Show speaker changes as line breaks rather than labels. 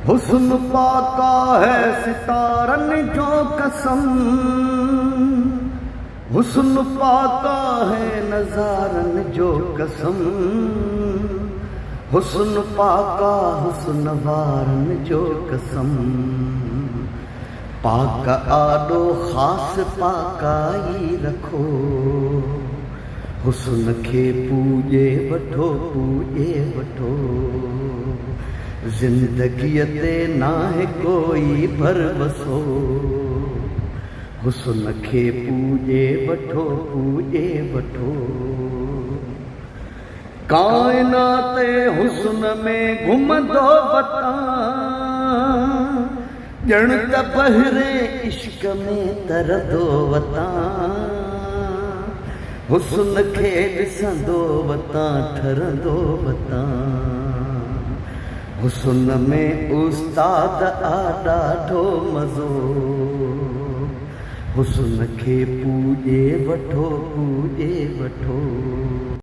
हुस्न पाका है सितारन जो कसम, हुस्न पाका है नजारन जो कसम, हुस्न पाका हुस्न वारन जो कसम। पाक आडो खास पाकाई रखो, हुस्न खे पूजे वठो पूजे वठो। जिंदगीअ ते नाहे कोई भरवसो, हुस्न खे पूजे वठो पूजे वठो। कायनात हुस्न में घुमंदो वतां, ॼण त बहिरे इश्क में तरंदो वतां। हुस्न खे ॾिसंदो वतां ठरंदो वतां। हुस्न में उस्ताद आ ॾाढो मज़ो, हुस्न खे पूजे वठो पूजे वठो।